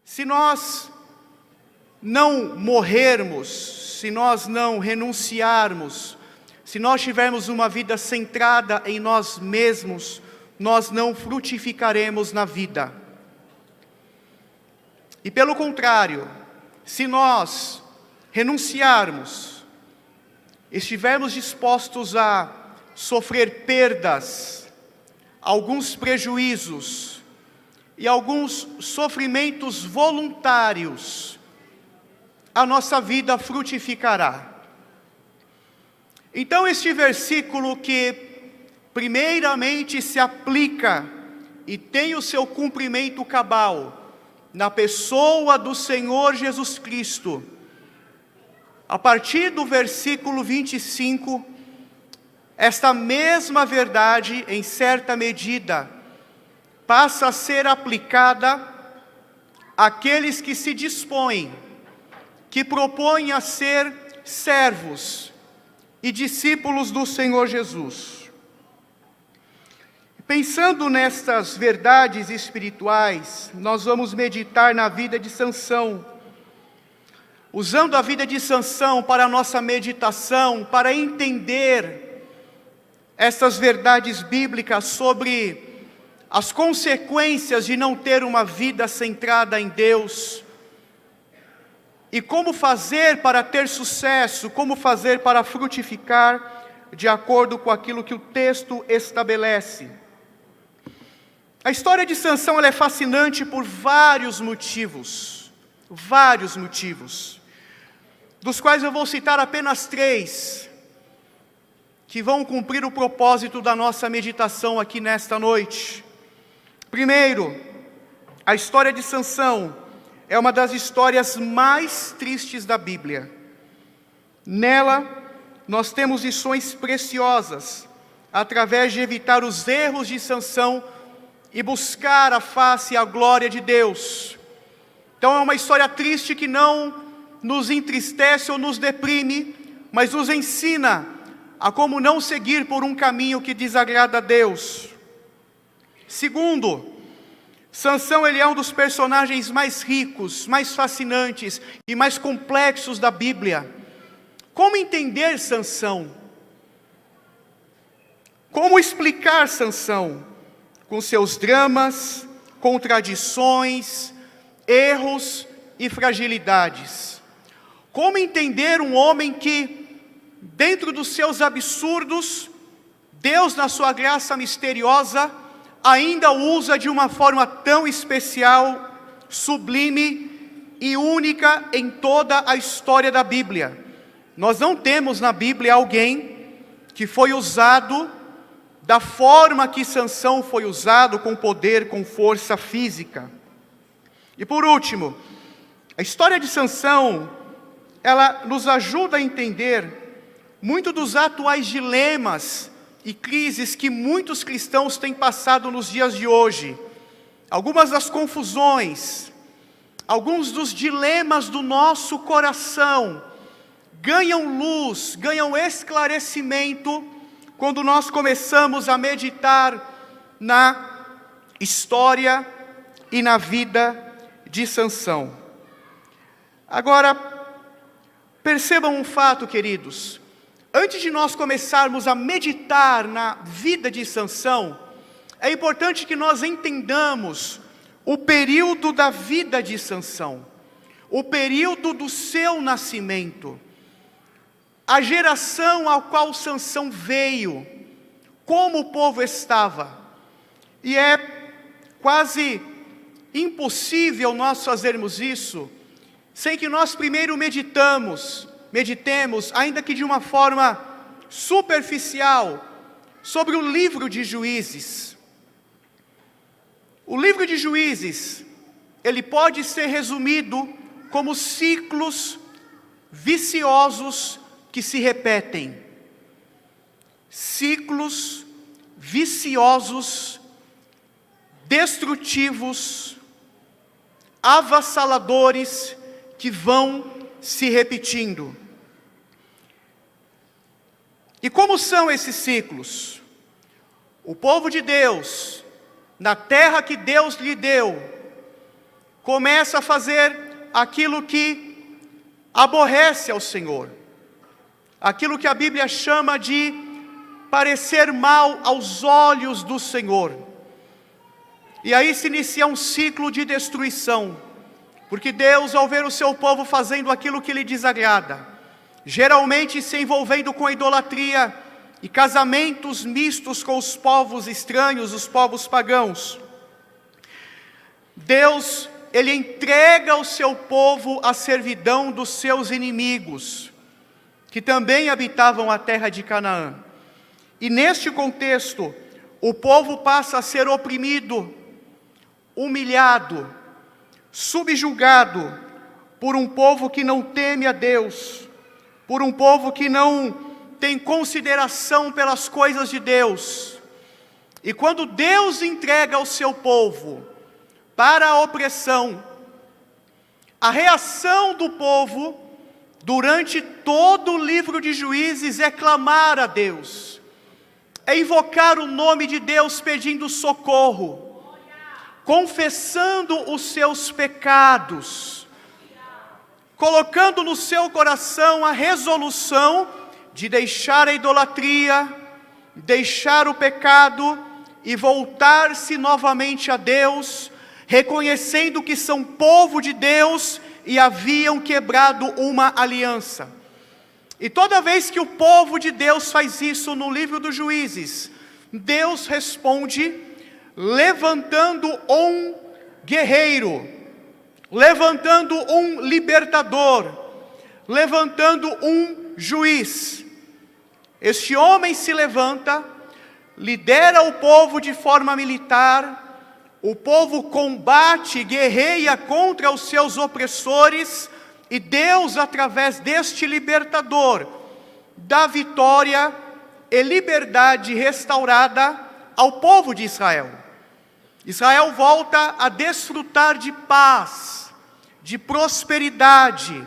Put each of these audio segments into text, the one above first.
Se nós não morrermos, se nós não renunciarmos, se nós tivermos uma vida centrada em nós mesmos, nós não frutificaremos na vida. E pelo contrário, se nós renunciarmos, estivermos dispostos a sofrer perdas, alguns prejuízos e alguns sofrimentos voluntários, a nossa vida frutificará. Então este versículo que primeiramente se aplica e tem o seu cumprimento cabal na pessoa do Senhor Jesus Cristo, a partir do versículo 25, esta mesma verdade, em certa medida, passa a ser aplicada àqueles que se dispõem, que propõem a ser servos e discípulos do Senhor Jesus. Pensando nestas verdades espirituais, nós vamos meditar na vida de Sansão, usando a vida de Sansão para a nossa meditação, para entender essas verdades bíblicas sobre as consequências de não ter uma vida centrada em Deus, e como fazer para ter sucesso, como fazer para frutificar de acordo com aquilo que o texto estabelece. A história de Sansão ela é fascinante por vários motivos, dos quais eu vou citar apenas 3, que vão cumprir o propósito da nossa meditação aqui nesta noite. Primeiro, a história de Sansão é uma das histórias mais tristes da Bíblia. Nela, nós temos lições preciosas, através de evitar os erros de Sansão e buscar a face e a glória de Deus. Então é uma história triste que não nos entristece ou nos deprime, mas nos ensina a como não seguir por um caminho que desagrada a Deus. Segundo, Sansão ele é um dos personagens mais ricos, mais fascinantes e mais complexos da Bíblia. Como entender Sansão? Como explicar Sansão? Com seus dramas, contradições, erros e fragilidades. Como entender um homem que, dentro dos seus absurdos, Deus, na sua graça misteriosa, ainda o usa de uma forma tão especial, sublime e única em toda a história da Bíblia. Nós não temos na Bíblia alguém que foi usado da forma que Sansão foi usado, com poder, com força física. E por último, a história de Sansão, ela nos ajuda a entender muito dos atuais dilemas e crises que muitos cristãos têm passado nos dias de hoje. Algumas das confusões, alguns dos dilemas do nosso coração ganham luz, ganham esclarecimento quando nós começamos a meditar na história e na vida de Sansão. Agora, percebam um fato, queridos. Antes de nós começarmos a meditar na vida de Sansão, é importante que nós entendamos o período da vida de Sansão, o período do seu nascimento, a geração a qual Sansão veio, como o povo estava. E é quase impossível nós fazermos isso sem que nós primeiro meditemos, ainda que de uma forma superficial, sobre o livro de Juízes. O livro de Juízes, ele pode ser resumido como ciclos viciosos que se repetem. Ciclos viciosos, destrutivos, avassaladores, que vão se repetindo. E como são esses ciclos? O povo de Deus, na terra que Deus lhe deu, começa a fazer aquilo que aborrece ao Senhor, aquilo que a Bíblia chama de parecer mal aos olhos do Senhor. E aí se inicia um ciclo de destruição, porque Deus, ao ver o seu povo fazendo aquilo que lhe desagrada, geralmente se envolvendo com a idolatria e casamentos mistos com os povos estranhos, os povos pagãos, Deus, Ele entrega o seu povo à servidão dos seus inimigos, que também habitavam a terra de Canaã. E neste contexto, o povo passa a ser oprimido, humilhado, subjugado por um povo que não teme a Deus, por um povo que não tem consideração pelas coisas de Deus. E quando Deus entrega o seu povo para a opressão, a reação do povo durante todo o livro de Juízes é clamar a Deus, é invocar o nome de Deus pedindo socorro, confessando os seus pecados, colocando no seu coração a resolução de deixar a idolatria, deixar o pecado e voltar-se novamente a Deus, reconhecendo que são povo de Deus e haviam quebrado uma aliança. E toda vez que o povo de Deus faz isso no livro dos Juízes, Deus responde levantando um guerreiro, levantando um libertador, levantando um juiz. Este homem se levanta, lidera o povo de forma militar, o povo combate, guerreia contra os seus opressores, e Deus, através deste libertador, dá vitória e liberdade restaurada ao povo de Israel. Israel volta a desfrutar de paz, de prosperidade,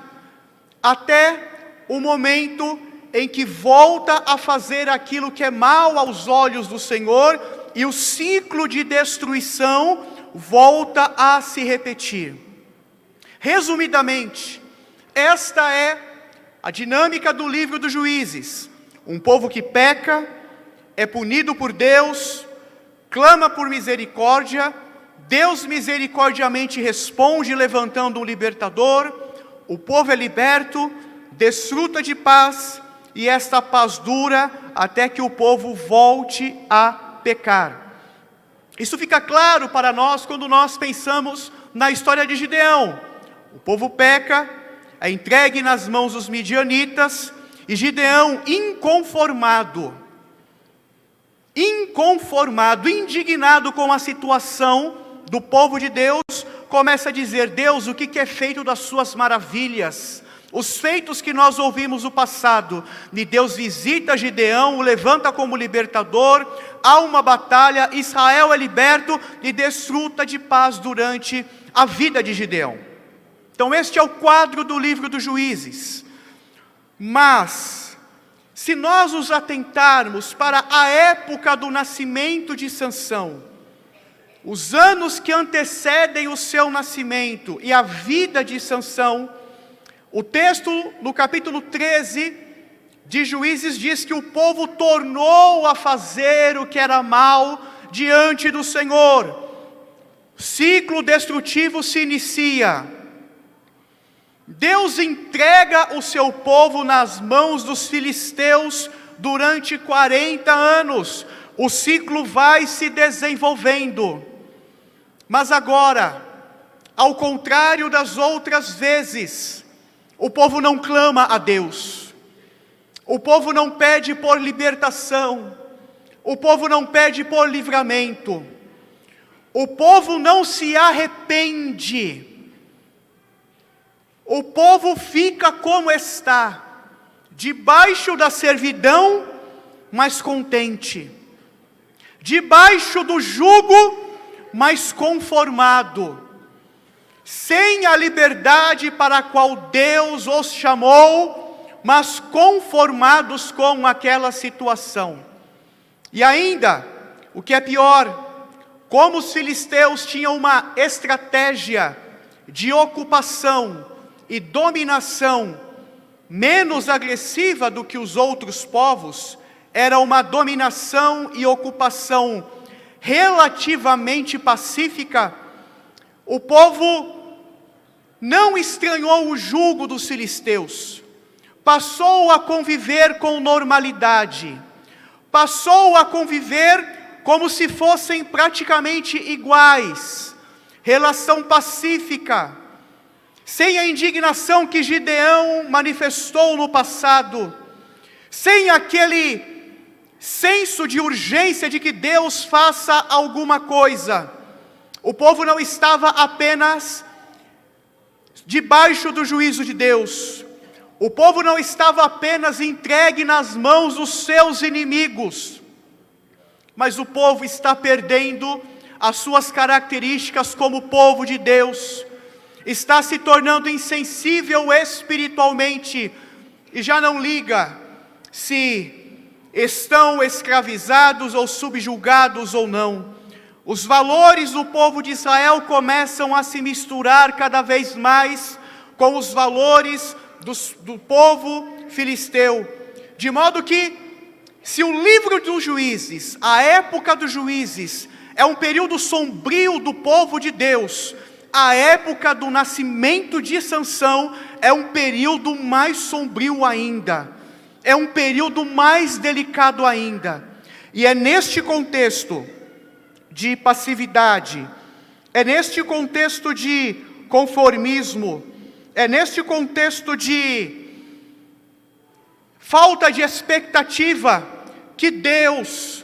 até o momento em que volta a fazer aquilo que é mal aos olhos do Senhor, e o ciclo de destruição volta a se repetir. Resumidamente, esta é a dinâmica do livro dos Juízes. Um povo que peca, é punido por Deus, clama por misericórdia, Deus misericordiamente responde levantando um libertador, o povo é liberto, desfruta de paz, e esta paz dura até que o povo volte a pecar. Isso fica claro para nós quando nós pensamos na história de Gideão. O povo peca, é entregue nas mãos dos midianitas, e Gideão, inconformado, indignado com a situação do povo de Deus, começa a dizer: Deus, o que é feito das suas maravilhas? Os feitos que nós ouvimos no passado. E Deus visita Gideão, o levanta como libertador, há uma batalha, Israel é liberto e desfruta de paz durante a vida de Gideão. Então este é o quadro do livro dos Juízes. Mas, se nós nos atentarmos para a época do nascimento de Sansão, os anos que antecedem o seu nascimento e a vida de Sansão, o texto no capítulo 13 de Juízes diz que o povo tornou a fazer o que era mal diante do Senhor. O ciclo destrutivo se inicia. Deus entrega o seu povo nas mãos dos filisteus durante 40 anos. O ciclo vai se desenvolvendo. Mas agora, ao contrário das outras vezes, o povo não clama a Deus. O povo não pede por libertação. O povo não pede por livramento. O povo não se arrepende. O povo fica como está, debaixo da servidão, mas contente. Debaixo do jugo, mas conformado. Sem a liberdade para a qual Deus os chamou, mas conformados com aquela situação. E ainda, o que é pior, como os filisteus tinham uma estratégia de ocupação e dominação menos agressiva do que os outros povos, era uma dominação e ocupação relativamente pacífica, o povo não estranhou o jugo dos filisteus, passou a conviver com normalidade, passou a conviver como se fossem praticamente iguais, relação pacífica, sem a indignação que Gideão manifestou no passado, sem aquele senso de urgência de que Deus faça alguma coisa. O povo não estava apenas debaixo do juízo de Deus, o povo não estava apenas entregue nas mãos dos seus inimigos, mas o povo está perdendo as suas características como povo de Deus, está se tornando insensível espiritualmente e já não liga se estão escravizados ou subjugados ou não. Os valores do povo de Israel começam a se misturar cada vez mais com os valores do povo filisteu, de modo que, se o livro dos Juízes, a época dos Juízes, é um período sombrio do povo de Deus, a época do nascimento de Sansão é um período mais sombrio ainda, é um período mais delicado ainda, e é neste contexto de passividade, é neste contexto de conformismo, é neste contexto de falta de expectativa que Deus,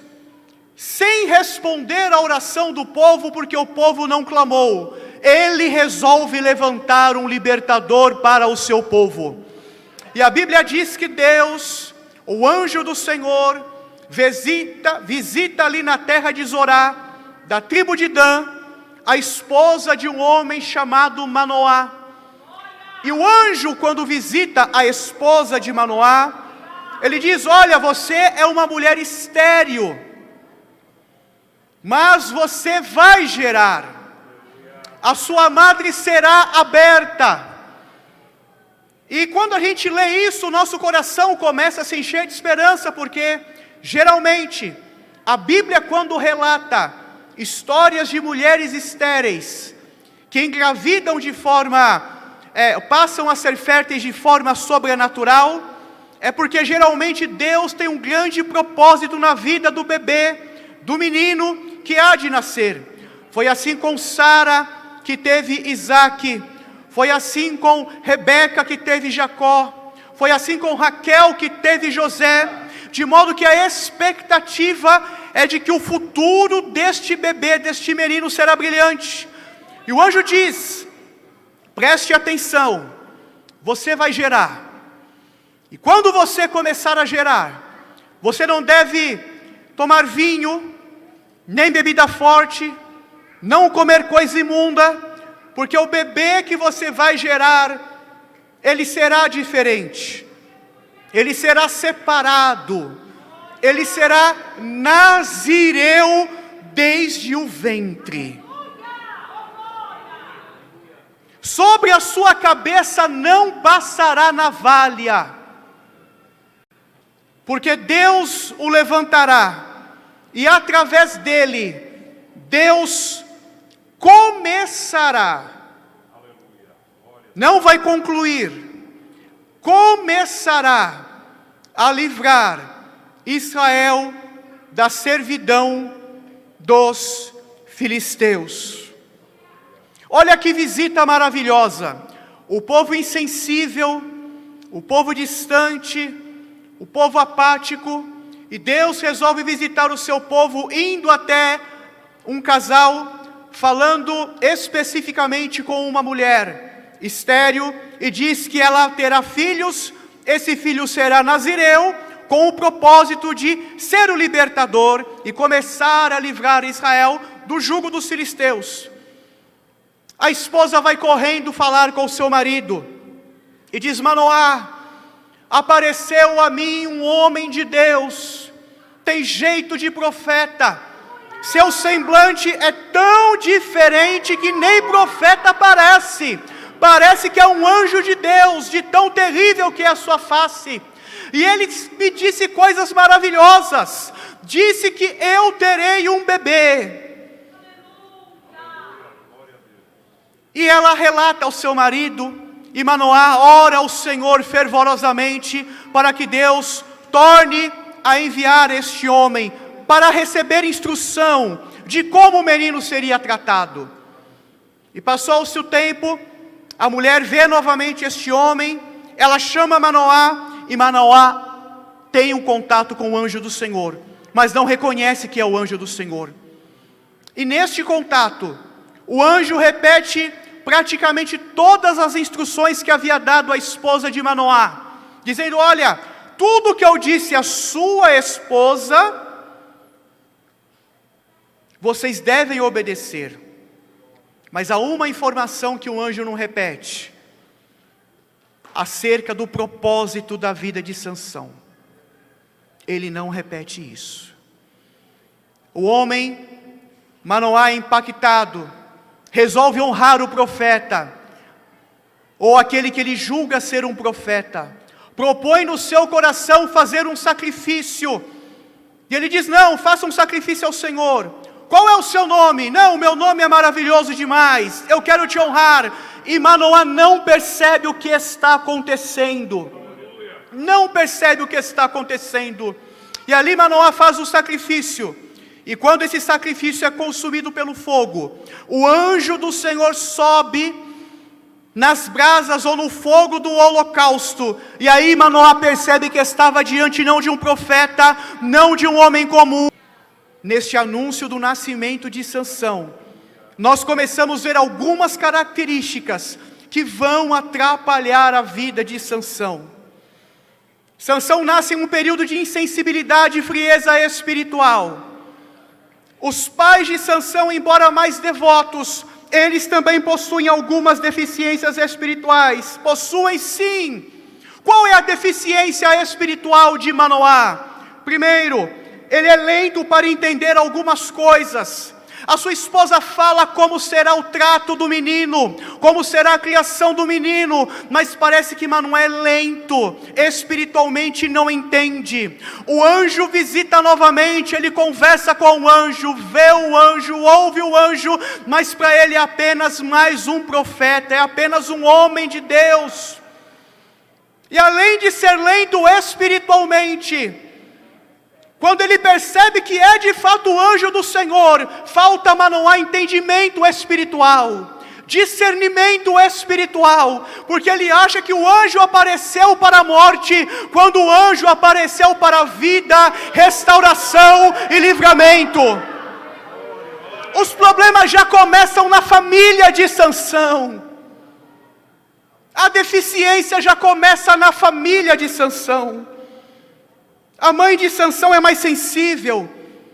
sem responder à oração do povo, porque o povo não clamou, Ele resolve levantar um libertador para o seu povo. E a Bíblia diz que Deus, o anjo do Senhor, visita ali na terra de Zorá, da tribo de Dan, a esposa de um homem chamado Manoá. E o anjo, quando visita a esposa de Manoá, ele diz: olha, você é uma mulher estéril, mas você vai gerar, a sua madre será aberta. E quando a gente lê isso, o nosso coração começa a se encher de esperança, porque geralmente a Bíblia, quando relata histórias de mulheres estéreis que engravidam de forma, passam a ser férteis de forma sobrenatural, é porque geralmente Deus tem um grande propósito na vida do bebê, do menino que há de nascer. Foi assim com Sara, que teve Isaque, foi assim com Rebeca, que teve Jacó, foi assim com Raquel, que teve José, de modo que a expectativa é de que o futuro deste bebê, deste menino, será brilhante. E o anjo diz: preste atenção, você vai gerar. E quando você começar a gerar, você não deve tomar vinho, nem bebida forte, não comer coisa imunda, porque o bebê que você vai gerar, ele será diferente, ele será separado, ele será nazireu desde o ventre. Sobre a sua cabeça não passará navalha, porque Deus o levantará, e através dele, Deus começará, não vai concluir, começará a livrar Israel da servidão dos filisteus. Olha que visita maravilhosa, o povo insensível, o povo distante, o povo apático, e Deus resolve visitar o seu povo indo até um casal, falando especificamente com uma mulher estéril, e diz que ela terá filhos, esse filho será nazireu, com o propósito de ser o libertador e começar a livrar Israel do jugo dos filisteus. A esposa vai correndo falar com o seu marido e diz: Manoá, apareceu a mim um homem de Deus, tem jeito de profeta, Seu semblante é tão diferente que nem profeta parece. Parece que é um anjo de Deus, de tão terrível que é a sua face. E ele me disse coisas maravilhosas. Disse que eu terei um bebê. E ela relata ao seu marido, e Manoá ora ao Senhor fervorosamente para que Deus torne a enviar este homem para receber instrução de como o menino seria tratado. E passou-se o tempo, a mulher vê novamente este homem, ela chama Manoá, e Manoá tem um contato com o anjo do Senhor, mas não reconhece que é o anjo do Senhor. E neste contato, o anjo repete praticamente todas as instruções que havia dado à esposa de Manoá, dizendo: olha, tudo que eu disse à sua esposa, vocês devem obedecer. Mas há uma informação que o anjo não repete, acerca do propósito da vida de Sansão. Ele não repete isso. O homem, Manoá, impactado, resolve honrar o profeta, ou aquele que ele julga ser um profeta. Propõe no seu coração fazer um sacrifício. E ele diz: não, faça um sacrifício ao Senhor. Qual é o seu nome? Não, meu nome é maravilhoso demais, eu quero te honrar. E Manoá não percebe o que está acontecendo. Não percebe o que está acontecendo. E ali Manoá faz o sacrifício. E quando esse sacrifício é consumido pelo fogo, o anjo do Senhor sobe nas brasas ou no fogo do holocausto. E aí Manoá percebe que estava diante não de um profeta, não de um homem comum. Neste anúncio do nascimento de Sansão, nós começamos a ver algumas características que vão atrapalhar a vida de Sansão. Sansão nasce em um período de insensibilidade e frieza espiritual. Os pais de Sansão, embora mais devotos, eles também possuem algumas deficiências espirituais. Possuem sim. Qual é a deficiência espiritual de Manoá? Primeiro, ele é lento para entender algumas coisas. A sua esposa fala como será o trato do menino, como será a criação do menino, mas parece que Manoá é lento, espiritualmente não entende. O anjo visita novamente, ele conversa com o anjo, vê o anjo, ouve o anjo, mas para ele é apenas mais um profeta, é apenas um homem de Deus. E além de ser lento espiritualmente, quando ele percebe que é de fato o anjo do Senhor, falta a Manoá entendimento espiritual, discernimento espiritual, porque ele acha que o anjo apareceu para a morte, quando o anjo apareceu para a vida, restauração e livramento. Os problemas já começam na família de Sansão. A deficiência já começa na família de Sansão. A mãe de Sansão é mais sensível,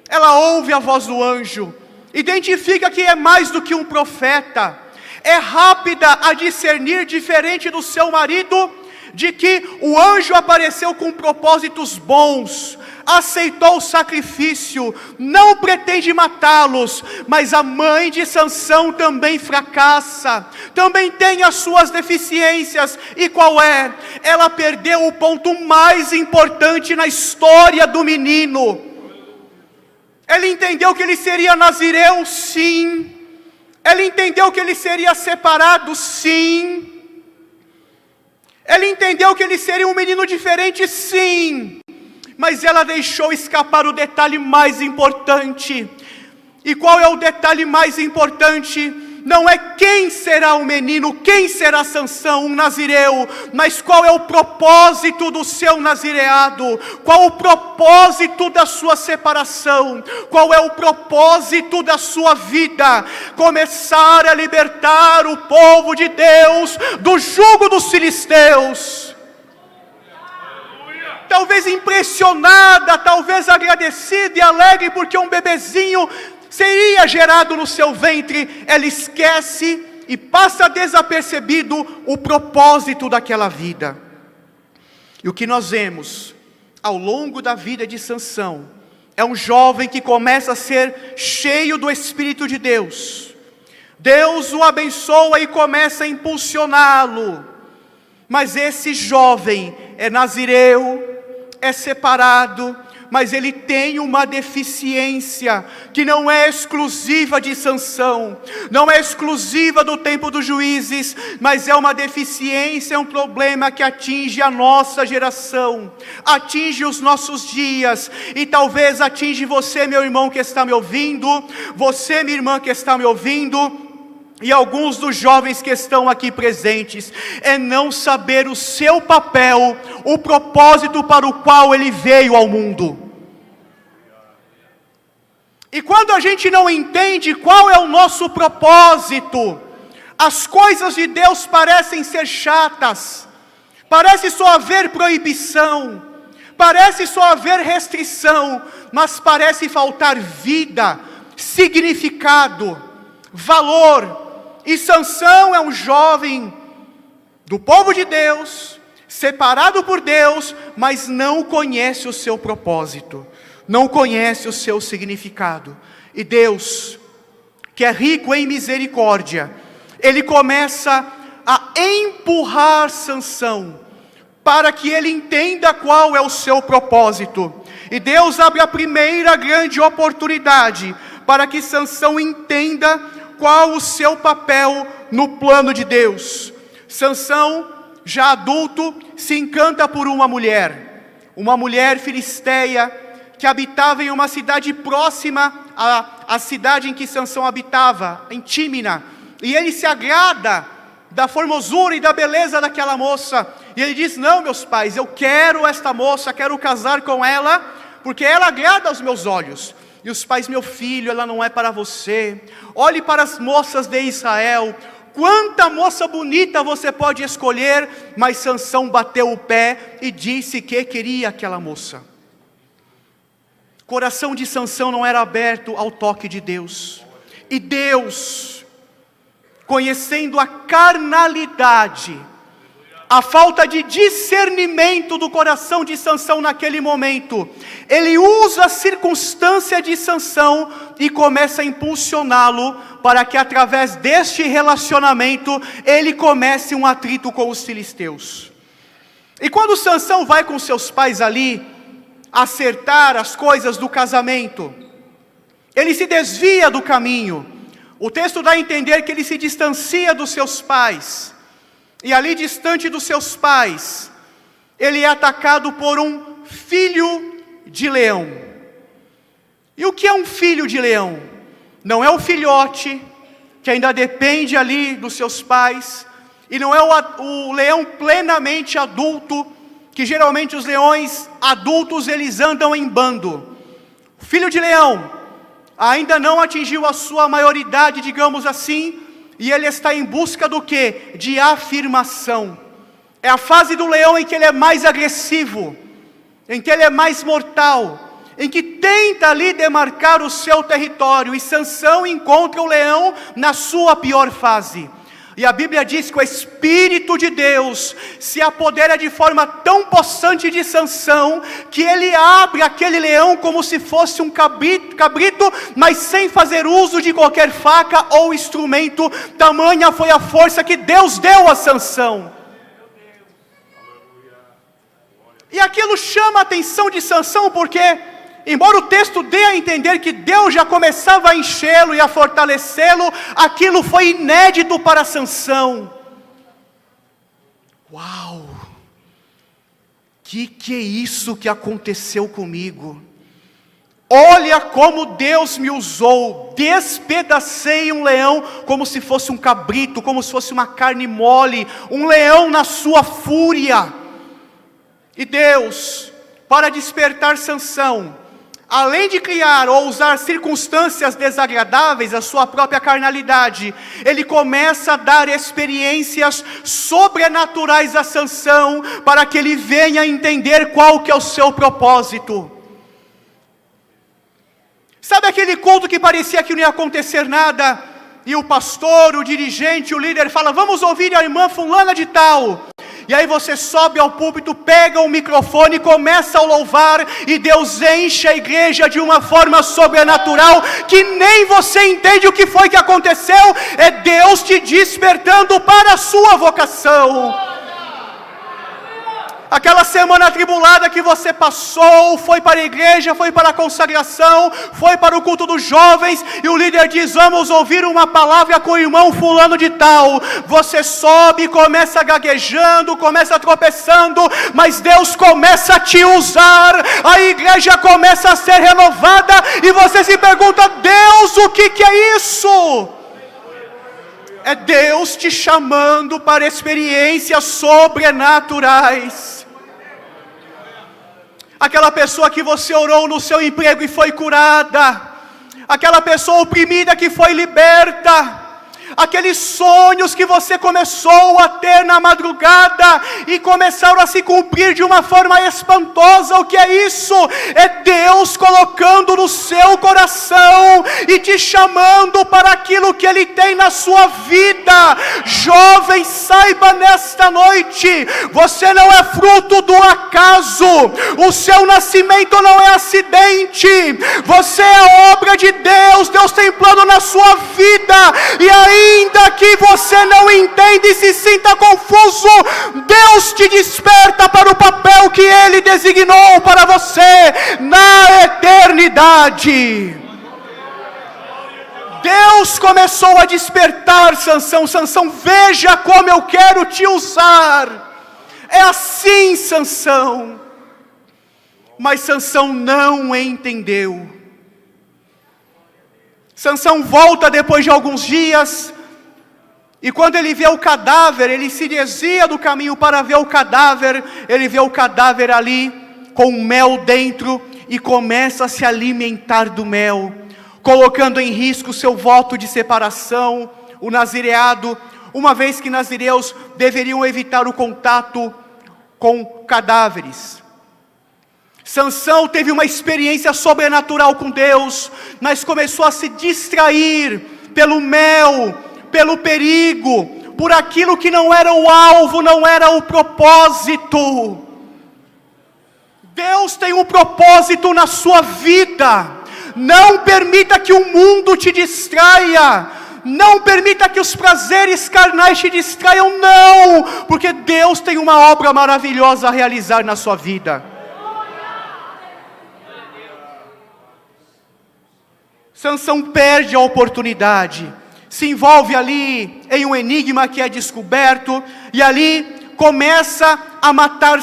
ela ouve a voz do anjo, identifica que é mais do que um profeta, é rápida a discernir, diferente do seu marido, de que o anjo apareceu com propósitos bons, aceitou o sacrifício, não pretende matá-los, mas a mãe de Sansão também fracassa, também tem as suas deficiências. E qual é? Ela perdeu o ponto mais importante na história do menino. Ela entendeu que ele seria nazireu, sim. Ela entendeu que ele seria separado, sim. Ela entendeu que ele seria um menino diferente, sim. Mas ela deixou escapar o detalhe mais importante. E qual é o detalhe mais importante? Não é quem será o menino, quem será Sansão, um nazireu, mas qual é o propósito do seu nazireado, qual o propósito da sua separação, qual é o propósito da sua vida. Começar a libertar o povo de Deus do jugo dos filisteus. Talvez impressionada, talvez agradecida e alegre porque um bebezinho seria gerado no seu ventre, ela esquece e passa desapercebido o propósito daquela vida. E o que nós vemos ao longo da vida de Sansão é um jovem que começa a ser cheio do Espírito de Deus. Deus o abençoa e começa a impulsioná-lo. Mas esse jovem é nazireu, é separado, mas ele tem uma deficiência que não é exclusiva de Sansão, não é exclusiva do tempo dos juízes, mas é uma deficiência, é um problema que atinge a nossa geração, atinge os nossos dias, e talvez atinge você, meu irmão que está me ouvindo, você, minha irmã que está me ouvindo, e alguns dos jovens que estão aqui presentes, é não saber o seu papel, o propósito para o qual ele veio ao mundo. E quando a gente não entende qual é o nosso propósito, as coisas de Deus parecem ser chatas, parece só haver proibição, parece só haver restrição, mas parece faltar vida, significado, valor. E Sansão é um jovem do povo de Deus, separado por Deus, mas não conhece o seu propósito, não conhece o seu significado. E Deus, que é rico em misericórdia, Ele começa a empurrar Sansão, para que ele entenda qual é o seu propósito. E Deus abre a primeira grande oportunidade, para que Sansão entenda qual o seu papel no plano de Deus. Sansão, já adulto, se encanta por uma mulher filisteia, que habitava em uma cidade próxima à cidade em que Sansão habitava, em Tímina. E ele se agrada da formosura e da beleza daquela moça. E ele diz: não, meus pais, eu quero esta moça, quero casar com ela, porque ela agrada aos meus olhos. E os pais: meu filho, ela não é para você. Olhe para as moças de Israel, quanta moça bonita você pode escolher. Mas Sansão bateu o pé e disse que queria aquela moça. O coração de Sansão não era aberto ao toque de Deus. E Deus, conhecendo a carnalidade, a falta de discernimento do coração de Sansão naquele momento, Ele usa a circunstância de Sansão e começa a impulsioná-lo para que através deste relacionamento ele comece um atrito com os filisteus. E quando Sansão vai com seus pais ali acertar as coisas do casamento, ele se desvia do caminho. O texto dá a entender que ele se distancia dos seus pais. E ali, distante dos seus pais, ele é atacado por um filho de leão. E o que é um filho de leão? Não é o filhote, que ainda depende ali dos seus pais, e não é o leão plenamente adulto, que geralmente os leões adultos eles andam em bando. O filho de leão ainda não atingiu a sua maioridade, digamos assim, e ele está em busca do quê? De afirmação. É a fase do leão em que ele é mais agressivo, em que ele é mais mortal, em que tenta ali demarcar o seu território. E Sansão encontra o leão na sua pior fase. E a Bíblia diz que o Espírito de Deus se apodera de forma tão possante de Sansão, que ele abre aquele leão como se fosse um cabrito, mas sem fazer uso de qualquer faca ou instrumento. Tamanha foi a força que Deus deu a Sansão. E aquilo chama a atenção de Sansão, porque embora o texto dê a entender que Deus já começava a enchê-lo e a fortalecê-lo, aquilo foi inédito para Sansão. Uau! Que é isso que aconteceu comigo? Olha como Deus me usou. Despedacei um leão como se fosse um cabrito, como se fosse uma carne mole, um leão na sua fúria. E Deus, para despertar Sansão, além de criar ou usar circunstâncias desagradáveis, a sua própria carnalidade, ele começa a dar experiências sobrenaturais a Sansão, para que ele venha entender qual que é o seu propósito. Sabe aquele culto que parecia que não ia acontecer nada, e o pastor, o dirigente, o líder fala: vamos ouvir a irmã fulana de tal. E aí você sobe ao púlpito, pega o microfone, começa a louvar, e Deus enche a igreja de uma forma sobrenatural, que nem você entende o que foi que aconteceu. É Deus te despertando para a sua vocação. Aquela semana atribulada que você passou, foi para a igreja, foi para a consagração, foi para o culto dos jovens, e o líder diz: vamos ouvir uma palavra com o irmão fulano de tal. Você sobe, começa gaguejando, começa tropeçando, mas Deus começa a te usar, a igreja começa a ser renovada, e você se pergunta: Deus, o que é isso? É Deus te chamando para experiências sobrenaturais. Aquela pessoa que você orou no seu emprego e foi curada, aquela pessoa oprimida que foi liberta, aqueles sonhos que você começou a ter na madrugada e começaram a se cumprir de uma forma espantosa. O que é isso? É Deus colocando no seu coração e te chamando para aquilo que Ele tem na sua vida. Jovem, saiba nesta noite, você não é fruto do acaso, o seu nascimento não é acidente, você é obra de Deus. Deus tem plano na sua vida, e ainda que você não entenda e se sinta confuso, Deus te desperta para o papel que Ele designou para você na eternidade. Deus começou a despertar Sansão. Sansão, veja como eu quero te usar. É assim, Sansão. Mas Sansão não entendeu. Sansão volta depois de alguns dias, e quando ele vê o cadáver, ele se desvia do caminho para ver o cadáver. Ele vê o cadáver ali, com mel dentro, e começa a se alimentar do mel, colocando em risco seu voto de separação, o nazireado, uma vez que nazireus deveriam evitar o contato com cadáveres. Sansão teve uma experiência sobrenatural com Deus, mas começou a se distrair pelo mel, pelo perigo, por aquilo que não era o alvo, não era o propósito. Deus tem um propósito na sua vida. Não permita que o mundo te distraia, não permita que os prazeres carnais te distraiam, não, porque Deus tem uma obra maravilhosa a realizar na sua vida. Sansão perde a oportunidade, se envolve ali em um enigma que é descoberto, e ali começa a matar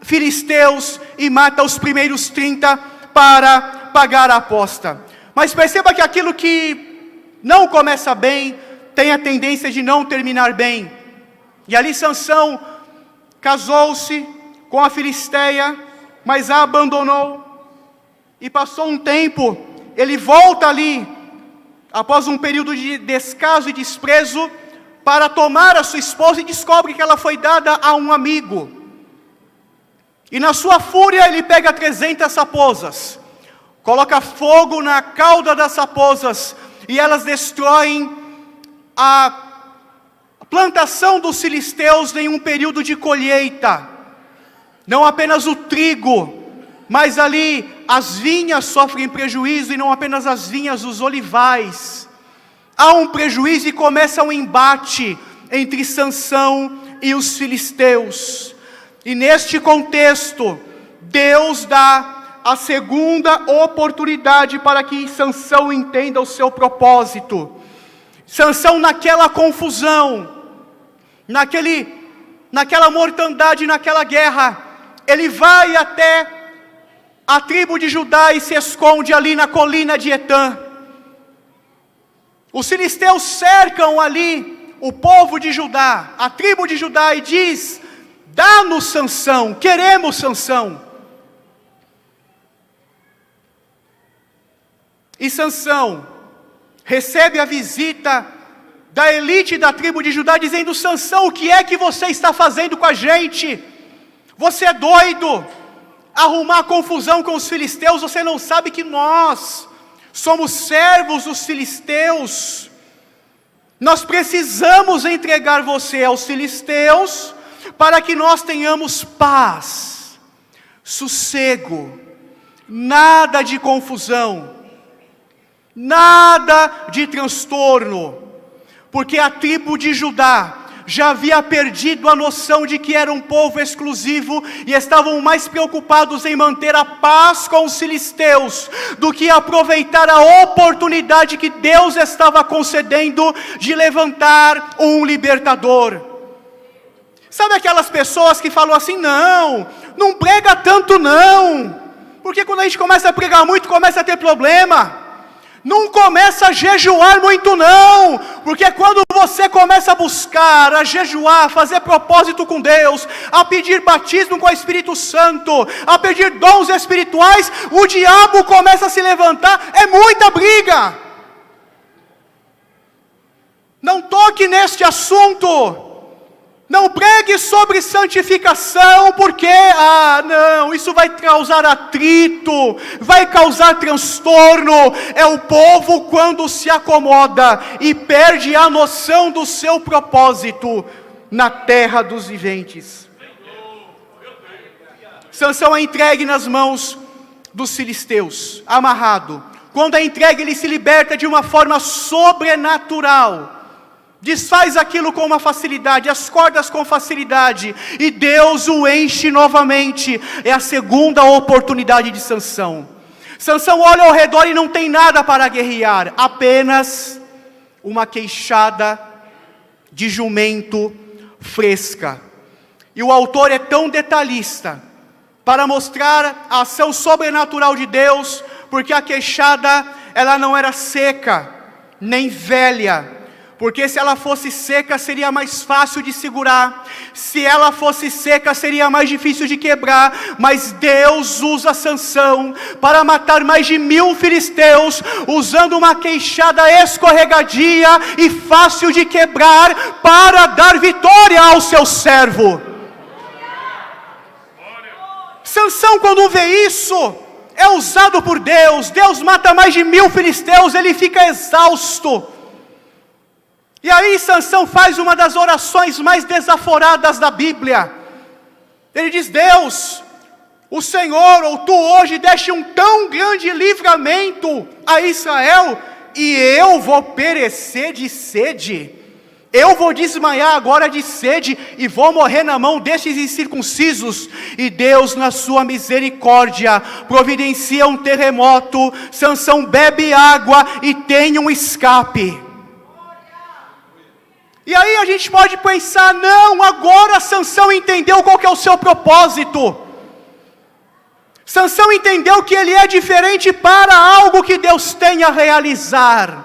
filisteus, e mata os primeiros 30 para pagar a aposta. Mas perceba que aquilo que não começa bem, tem a tendência de não terminar bem. E ali Sansão casou-se com a filisteia, mas a abandonou, e passou um tempo. Ele volta ali, após um período de descaso e desprezo, para tomar a sua esposa, e descobre que ela foi dada a um amigo. E na sua fúria ele pega 300 raposas, coloca fogo na cauda das raposas, e elas destroem a plantação dos filisteus em um período de colheita. Não apenas o trigo, mas ali as vinhas sofrem prejuízo, e não apenas as vinhas, os olivais. Há um prejuízo e começa um embate entre Sansão e os filisteus. E neste contexto, Deus dá a segunda oportunidade para que Sansão entenda o seu propósito. Sansão, naquela confusão, naquela mortandade, naquela guerra, ele vai até a tribo de Judá e se esconde ali na colina de Etã. Os filisteus cercam ali o povo de Judá, a tribo de Judá, e diz: dá-nos Sansão, queremos Sansão. E Sansão recebe a visita da elite da tribo de Judá, dizendo: Sansão, o que é que você está fazendo com a gente? Você é doido? Arrumar confusão com os filisteus? Você não sabe que nós somos servos dos filisteus? Nós precisamos entregar você aos filisteus, para que nós tenhamos paz, sossego, nada de confusão, nada de transtorno, porque a tribo de Judá já havia perdido a noção de que era um povo exclusivo e estavam mais preocupados em manter a paz com os filisteus do que aproveitar a oportunidade que Deus estava concedendo de levantar um libertador. Sabe aquelas pessoas que falam assim, não prega tanto não, porque quando a gente começa a pregar muito, começa a ter problema. Não começa a jejuar muito não, porque quando você começa a buscar, a jejuar, a fazer propósito com Deus, a pedir batismo com o Espírito Santo, a pedir dons espirituais, o diabo começa a se levantar, é muita briga. Não toque neste assunto. Não pregue sobre santificação, porque, isso vai causar atrito, vai causar transtorno. É o povo quando se acomoda e perde a noção do seu propósito na terra dos viventes. Sansão é entregue nas mãos dos filisteus, amarrado. Quando é entregue, ele se liberta de uma forma sobrenatural. Desfaz aquilo com uma facilidade, as cordas com facilidade, e Deus o enche novamente. É a segunda oportunidade de Sansão. Sansão olha ao redor e não tem nada para guerrear, apenas uma queixada de jumento fresca. E o autor é tão detalhista para mostrar a ação sobrenatural de Deus, porque a queixada, ela não era seca, nem velha, porque se ela fosse seca seria mais fácil de segurar, se ela fosse seca seria mais difícil de quebrar, mas Deus usa Sansão para matar mais de 1000 filisteus, usando uma queixada escorregadia e fácil de quebrar, para dar vitória ao seu servo. Sansão, quando vê isso, é usado por Deus. Deus mata mais de 1000 filisteus, ele fica exausto. E aí Sansão faz uma das orações mais desaforadas da Bíblia. Ele diz: Deus, o Senhor, ou tu hoje deste um tão grande livramento a Israel, e eu vou perecer de sede. Eu vou desmaiar agora de sede e vou morrer na mão destes incircuncisos. E Deus, na sua misericórdia, providencia um terremoto. Sansão bebe água e tem um escape. E aí a gente pode pensar, não, agora Sansão entendeu qual que é o seu propósito. Sansão entendeu que ele é diferente para algo que Deus tem a realizar.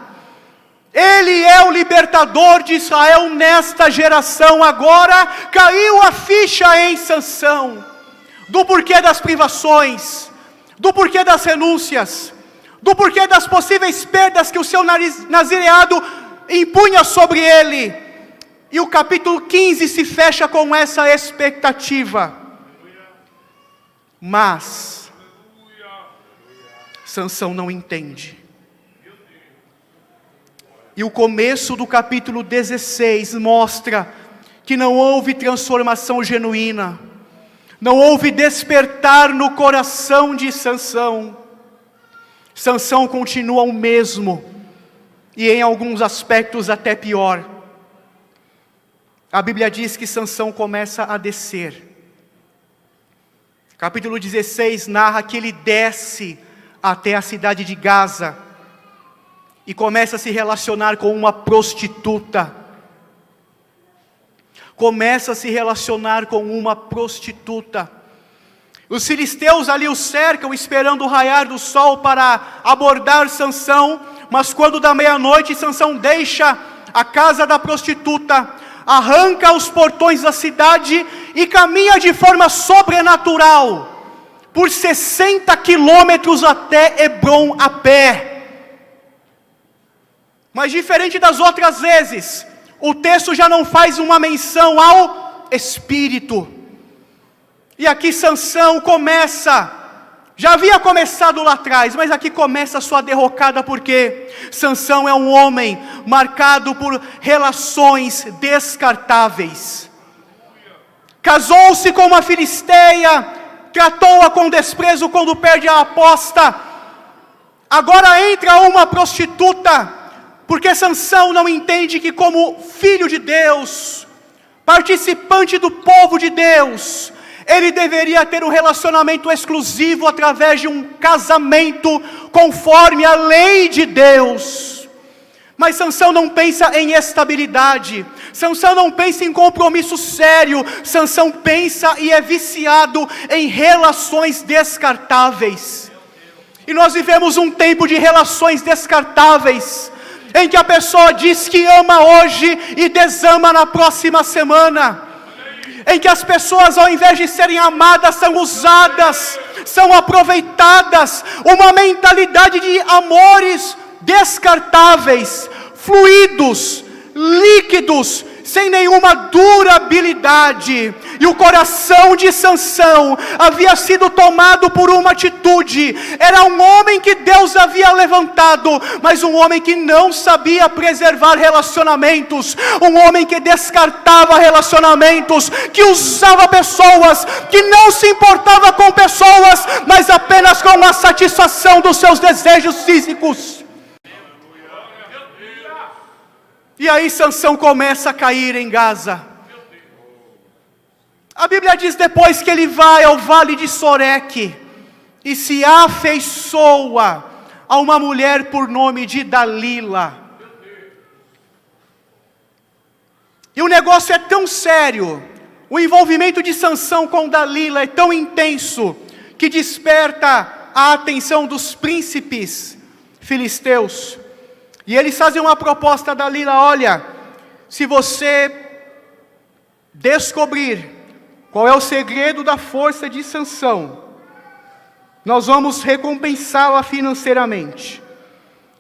Ele é o libertador de Israel nesta geração. Agora caiu a ficha em Sansão, do porquê das privações, do porquê das renúncias, do porquê das possíveis perdas que o seu nazireado impunha sobre ele. E o capítulo 15 se fecha com essa expectativa. Mas Sansão não entende. E o começo do capítulo 16 mostra que não houve transformação genuína, não houve despertar no coração de Sansão. Sansão continua o mesmo, e em alguns aspectos até pior. A Bíblia diz que Sansão começa a descer. Capítulo 16 narra que ele desce até a cidade de Gaza e começa a se relacionar com uma prostituta. Começa a se relacionar com uma prostituta. Os filisteus ali o cercam, esperando o raiar do sol para abordar Sansão, mas quando dá meia-noite, Sansão deixa a casa da prostituta, arranca os portões da cidade e caminha de forma sobrenatural por 60 quilômetros até Hebrom a pé. Mas diferente das outras vezes, o texto já não faz uma menção ao Espírito. E aqui Sansão começa, já havia começado lá atrás, mas aqui começa a sua derrocada, porque Sansão é um homem marcado por relações descartáveis. casou-se com uma filisteia, tratou-a com desprezo quando perde a aposta. Agora entra uma prostituta, porque Sansão não entende que, como filho de Deus, participante do povo de Deus, ele deveria ter um relacionamento exclusivo através de um casamento conforme a lei de Deus. Mas Sansão não pensa em estabilidade, Sansão não pensa em compromisso sério, Sansão pensa e é viciado em relações descartáveis. E nós vivemos um tempo de relações descartáveis, em que a pessoa diz que ama hoje e desama na próxima semana, em que as pessoas, ao invés de serem amadas, são usadas, são aproveitadas, uma mentalidade de amores descartáveis, fluidos, líquidos, sem nenhuma durabilidade. E o coração de Sansão havia sido tomado por uma atitude. Era um homem que Deus havia levantado, mas um homem que não sabia preservar relacionamentos, um homem que descartava relacionamentos, que usava pessoas, que não se importava com pessoas, mas apenas com a satisfação dos seus desejos físicos. E aí Sansão começa a cair em Gaza. A Bíblia diz depois que ele vai ao vale de Soreque e se afeiçoa a uma mulher por nome de Dalila. E o negócio é tão sério, o envolvimento de Sansão com Dalila é tão intenso, que desperta a atenção dos príncipes filisteus. E eles fazem uma proposta a Dalila: olha, se você descobrir qual é o segredo da força de Sansão, nós vamos recompensá-la financeiramente.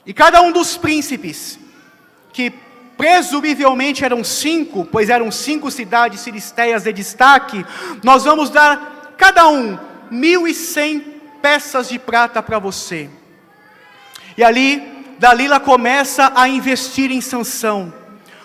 E cada um dos príncipes, que presumivelmente eram 5, pois eram 5 cidades filisteias de destaque, nós vamos dar cada um 1.100 peças de prata para você. E ali Dalila começa a investir em Sansão,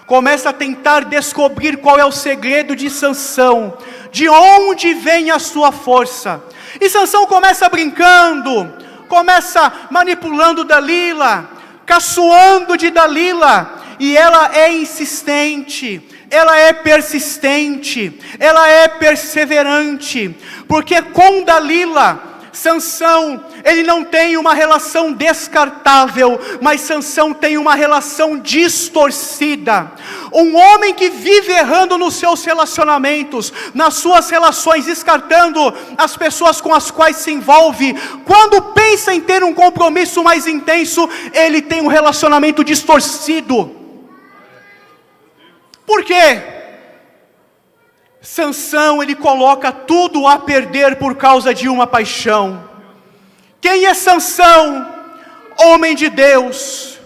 começa a tentar descobrir qual é o segredo de Sansão, de onde vem a sua força. E Sansão começa brincando, começa manipulando Dalila, caçoando de Dalila, e ela é insistente, ela é persistente, ela é perseverante, porque com Dalila, Sansão, ele não tem uma relação descartável, mas Sansão tem uma relação distorcida. Um homem que vive errando nos seus relacionamentos, nas suas relações, descartando as pessoas com as quais se envolve, quando pensa em ter um compromisso mais intenso, ele tem um relacionamento distorcido. Por quê? Sansão, ele coloca tudo a perder por causa de uma paixão. Quem é Sansão? Homem de Deus.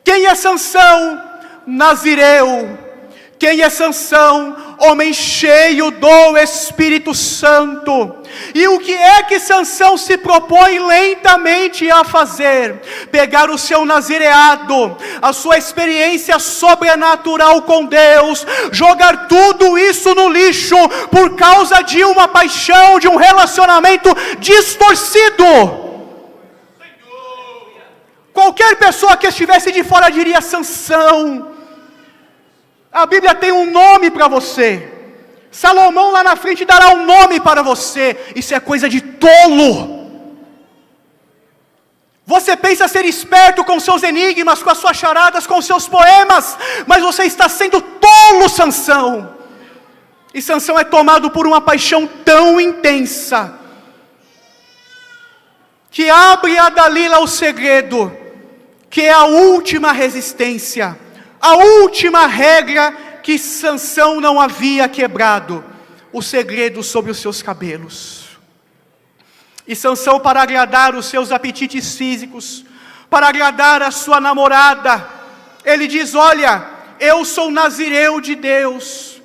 Quem é Sansão? Nazireu. Quem é Sansão? Homem cheio do Espírito Santo. E o que é que Sansão se propõe lentamente a fazer? Pegar o seu nazireado, a sua experiência sobrenatural com Deus, jogar tudo isso no lixo, por causa de uma paixão, de um relacionamento distorcido. Qualquer pessoa que estivesse de fora diria: Sansão, a Bíblia tem um nome para você. Salomão lá na frente dará um nome para você. Isso é coisa de tolo. Você pensa ser esperto com seus enigmas, com as suas charadas, com seus poemas, mas você está sendo tolo, Sansão. E Sansão é tomado por uma paixão tão intensa, que abre a Dalila o segredo, que é a última resistência, a última regra que Sansão não havia quebrado: o segredo sobre os seus cabelos. E Sansão, para agradar os seus apetites físicos, para agradar a sua namorada, ele diz: olha, eu sou nazireu de Deus,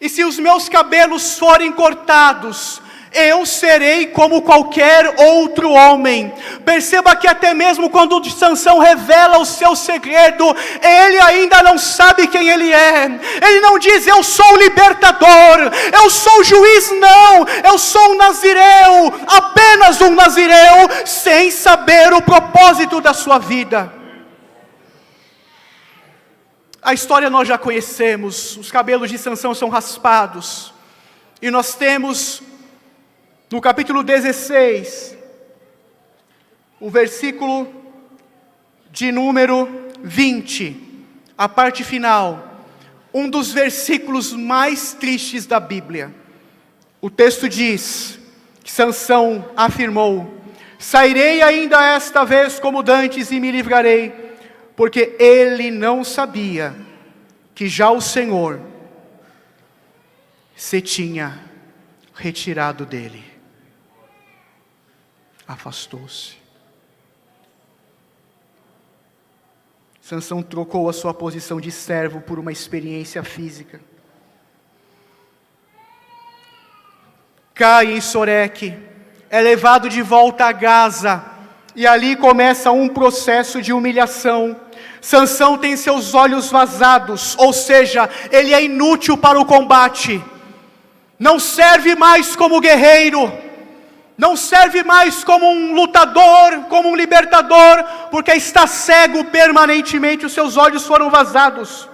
e se os meus cabelos forem cortados, Eu serei como qualquer outro homem. Perceba que até mesmo quando Sansão revela o seu segredo, ele ainda não sabe quem ele é. Ele não diz: eu sou o libertador, eu sou o juiz, não. Eu sou um nazireu, apenas um nazireu, sem saber o propósito da sua vida. A história nós já conhecemos. Os cabelos de Sansão são raspados. E nós temos no capítulo 16, o versículo de número 20, a parte final, um dos versículos mais tristes da Bíblia. O texto diz que Sansão afirmou: sairei ainda esta vez como dantes e me livrarei, porque ele não sabia que já o Senhor se tinha retirado dele. Afastou-se. Sansão trocou a sua posição de servo por uma experiência física. Cai em Soreque, é levado de volta a Gaza, e ali começa um processo de humilhação. Sansão tem seus olhos vazados, ou seja, ele é inútil para o combate. Não serve mais como guerreiro, não serve mais como um lutador, como um libertador, porque está cego permanentemente, os seus olhos foram vazados.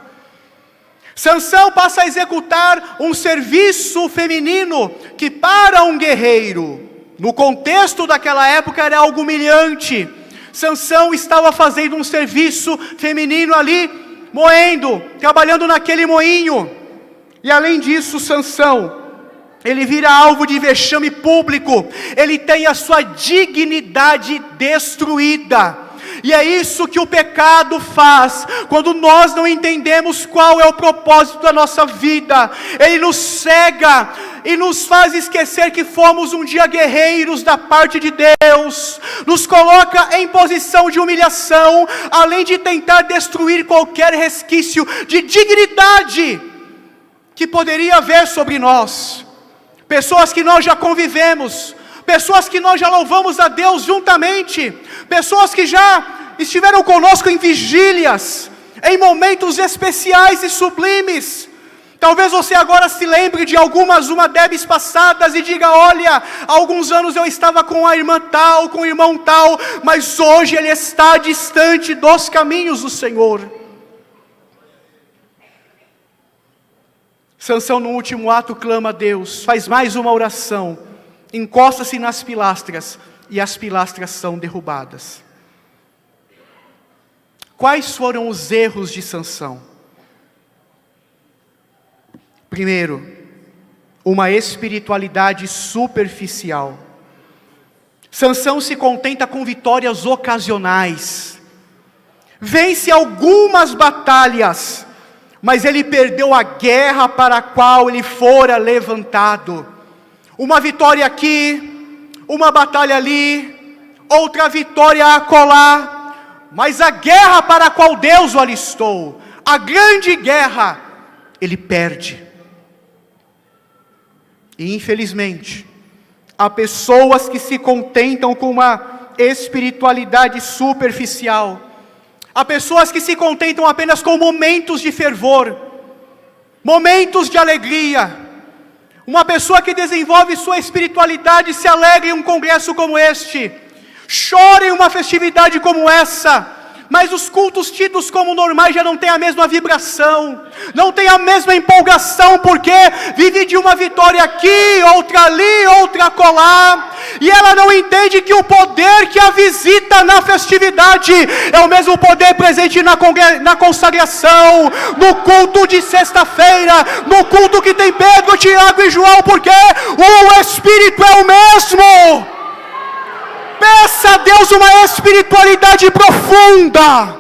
Sansão passa a executar um serviço feminino, que para um guerreiro, no contexto daquela época, era algo humilhante. Sansão estava fazendo um serviço feminino ali, moendo, trabalhando naquele moinho. E além disso, Sansão, ele vira alvo de vexame público, ele tem a sua dignidade destruída. E é isso que o pecado faz, quando nós não entendemos qual é o propósito da nossa vida. Ele nos cega e nos faz esquecer que fomos um dia guerreiros da parte de Deus, nos coloca em posição de humilhação, além de tentar destruir qualquer resquício de dignidade que poderia haver sobre nós. Pessoas que nós já convivemos, pessoas que nós já louvamos a Deus juntamente, pessoas que já estiveram conosco em vigílias, em momentos especiais e sublimes. Talvez você agora se lembre de algumas UMADEBs passadas e diga: olha, há alguns anos eu estava com a irmã tal, com o irmão tal, mas hoje ele está distante dos caminhos do Senhor. Sansão, no último ato, clama a Deus, faz mais uma oração, encosta-se nas pilastras, e as pilastras são derrubadas. Quais foram os erros de Sansão? Primeiro, uma espiritualidade superficial. Sansão se contenta com vitórias ocasionais, vence algumas batalhas, mas ele perdeu a guerra para a qual ele fora levantado. Uma vitória aqui, uma batalha ali, outra vitória acolá, mas a guerra para a qual Deus o alistou, a grande guerra, ele perde. E infelizmente, há pessoas que se contentam com uma espiritualidade superficial. Há pessoas que se contentam apenas com momentos de fervor, momentos de alegria. Uma pessoa que desenvolve sua espiritualidade se alegra em um congresso como este, chora em uma festividade como essa, mas os cultos tidos como normais já não têm a mesma vibração, não tem a mesma empolgação, porque vive de uma vitória aqui, outra ali, outra acolá, e ela não entende que o poder que a visita na festividade é o mesmo poder presente na consagração, no culto de sexta-feira, no culto que tem Pedro, Tiago e João, porque o Espírito é o mesmo. Peça a Deus uma espiritualidade profunda.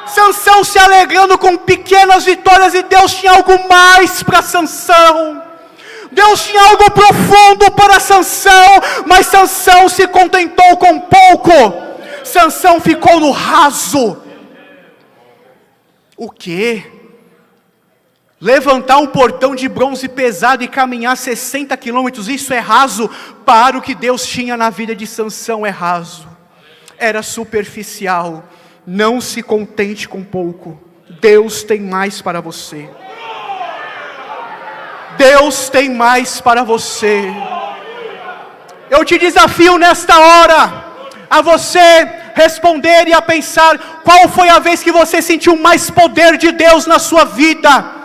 Sansão se alegrando com pequenas vitórias, e Deus tinha algo mais para Sansão. Deus tinha algo profundo para Sansão, mas Sansão se contentou com pouco. Sansão ficou no raso. O quê? Levantar um portão de bronze pesado e caminhar 60 quilômetros, isso é raso para o que Deus tinha na vida de Sansão, é raso. Era superficial. Não se contente com pouco. Deus tem mais para você. Deus tem mais para você. Eu te desafio nesta hora a você responder e a pensar qual foi a vez que você sentiu mais poder de Deus na sua vida.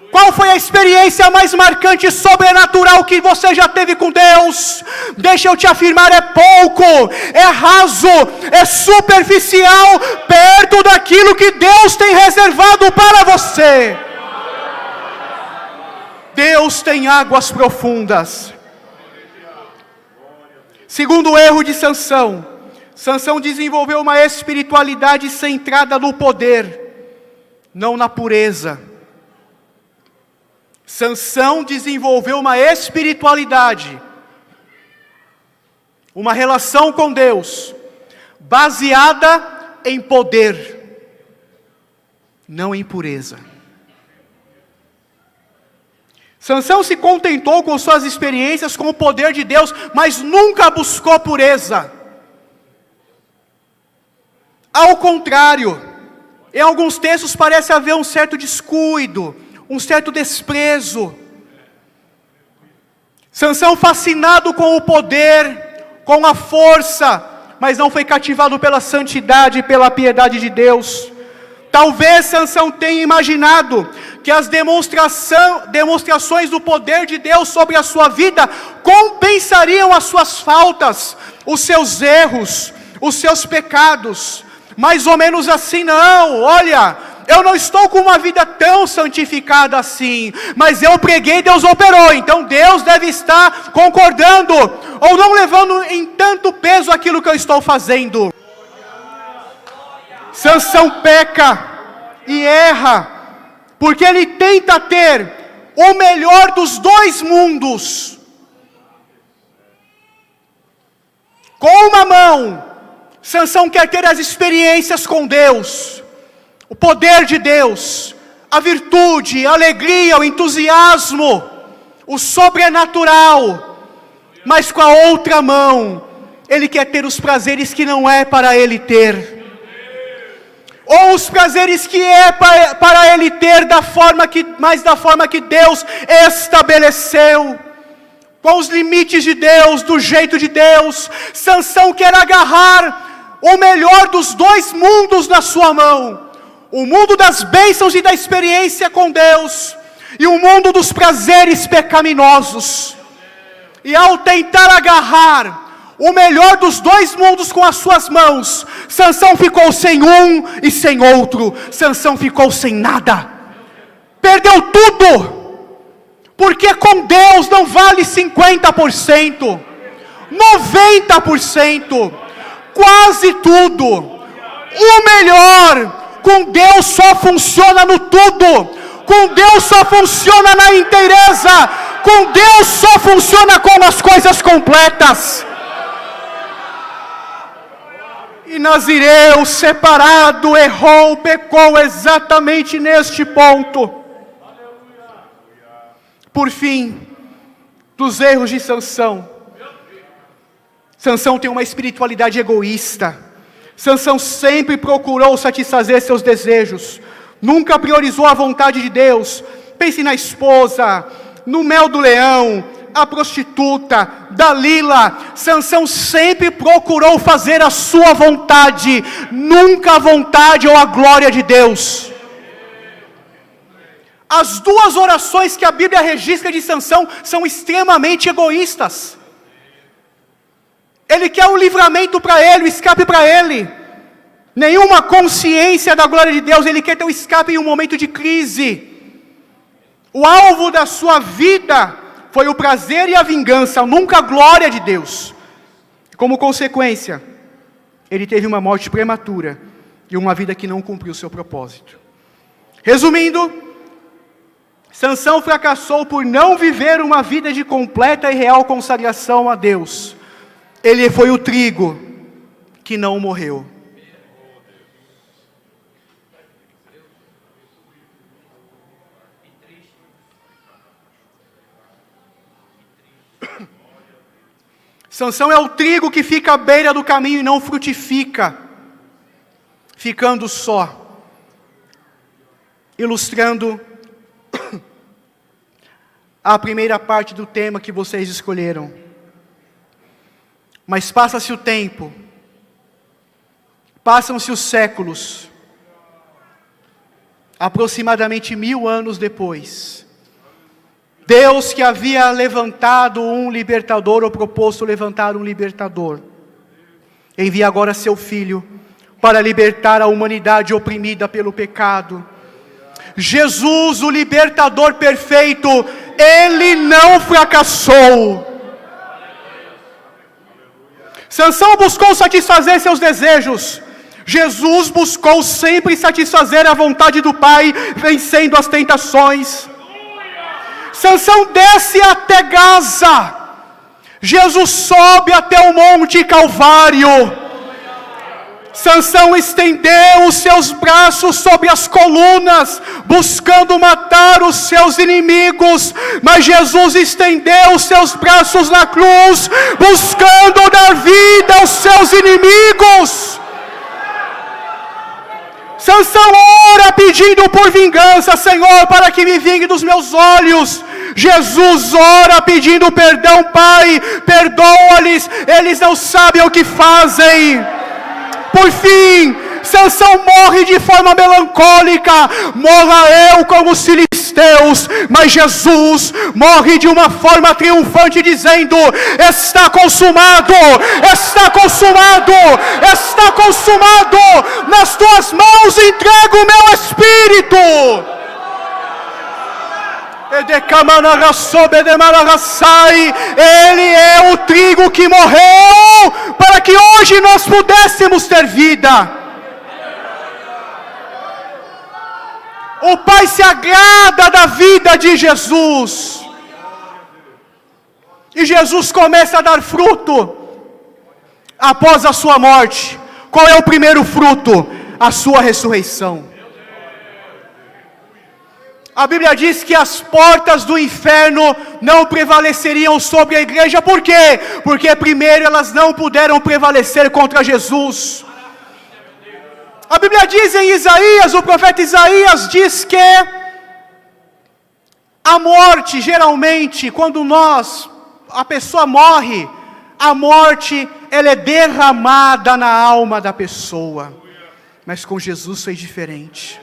Qual foi a experiência mais marcante e sobrenatural que você já teve com Deus? Deixa eu te afirmar, é pouco, é raso, é superficial, perto daquilo que Deus tem reservado para você. Deus tem águas profundas. Segundo erro de Sansão, Sansão desenvolveu uma espiritualidade centrada no poder, não na pureza. Sansão desenvolveu uma espiritualidade, uma relação com Deus, baseada em poder, não em pureza. Sansão se contentou com suas experiências com o poder de Deus, mas nunca buscou pureza. Ao contrário, em alguns textos parece haver um certo descuido, um certo desprezo. Sansão fascinado com o poder, com a força, mas não foi cativado pela santidade e pela piedade de Deus. Talvez Sansão tenha imaginado que as demonstrações do poder de Deus sobre a sua vida compensariam as suas faltas, os seus erros, os seus pecados. Mais ou menos assim, não, olha, eu não estou com uma vida tão santificada assim, mas eu preguei, Deus operou, então Deus deve estar concordando, ou não levando em tanto peso aquilo que eu estou fazendo. Sansão peca e erra, porque ele tenta ter o melhor dos dois mundos. Com uma mão, Sansão quer ter as experiências com Deus, o poder de Deus, a virtude, a alegria, o entusiasmo, o sobrenatural. Mas com a outra mão, ele quer ter os prazeres que não é para ele ter. Ou os prazeres que é para ele ter da forma que Deus estabeleceu. Com os limites de Deus, do jeito de Deus. Sansão quer agarrar o melhor dos dois mundos na sua mão. O mundo das bênçãos e da experiência com Deus, e o mundo dos prazeres pecaminosos. E ao tentar agarrar o melhor dos dois mundos com as suas mãos, Sansão ficou sem um e sem outro. Sansão ficou sem nada. Perdeu tudo. Porque com Deus não vale 50%, 90%, quase tudo. O melhor com Deus só funciona no tudo. Com Deus só funciona na inteireza. Com Deus só funciona com as coisas completas. E Nazireu, separado, errou, pecou exatamente neste ponto. Por fim, dos erros de Sansão. Sansão tem uma espiritualidade egoísta. Sansão sempre procurou satisfazer seus desejos. Nunca priorizou a vontade de Deus. Pense na esposa, no mel do leão, a prostituta, Dalila. Sansão sempre procurou fazer a sua vontade, nunca a vontade ou a glória de Deus. As duas orações que a Bíblia registra de Sansão são extremamente egoístas. Ele quer o livramento para ele, o escape para ele. Nenhuma consciência da glória de Deus, ele quer ter o escape em um momento de crise. O alvo da sua vida foi o prazer e a vingança, nunca a glória de Deus. Como consequência, ele teve uma morte prematura e uma vida que não cumpriu o seu propósito. Resumindo, Sansão fracassou por não viver uma vida de completa e real consagração a Deus. Ele foi o trigo que não morreu. Sansão é o trigo que fica à beira do caminho e não frutifica, ficando só, ilustrando a primeira parte do tema que vocês escolheram. Mas passa-se o tempo, passam-se os séculos, aproximadamente 1000 anos depois, Deus que havia levantado um libertador, ou proposto levantar um libertador, envia agora seu Filho para libertar a humanidade oprimida pelo pecado. Jesus, o libertador perfeito, Ele não fracassou. Sansão buscou satisfazer seus desejos. Jesus buscou sempre satisfazer a vontade do Pai, vencendo as tentações. Sansão desce até Gaza. Jesus sobe até o Monte Calvário. Sansão estendeu os seus braços sobre as colunas, buscando matar os seus inimigos, mas Jesus estendeu os seus braços na cruz, buscando dar vida aos seus inimigos. Sansão ora pedindo por vingança: Senhor, para que me vingue dos meus olhos. Jesus ora pedindo perdão: Pai, perdoa-lhes, eles não sabem o que fazem. Por fim, Sansão morre de forma melancólica: morra eu como os filisteus. Mas Jesus morre de uma forma triunfante, dizendo: está consumado, está consumado, está consumado, nas tuas mãos entrego o meu espírito. Ele é o trigo que morreu para que hoje nós pudéssemos ter vida. O Pai se agrada da vida de Jesus, e Jesus começa a dar fruto após a sua morte. Qual é o primeiro fruto? A sua ressurreição. A Bíblia diz que as portas do inferno não prevaleceriam sobre a igreja. Por quê? Porque primeiro elas não puderam prevalecer contra Jesus. A Bíblia diz em Isaías, o profeta Isaías diz que a morte, geralmente, quando a pessoa morre, a morte, ela é derramada na alma da pessoa. Mas com Jesus foi diferente.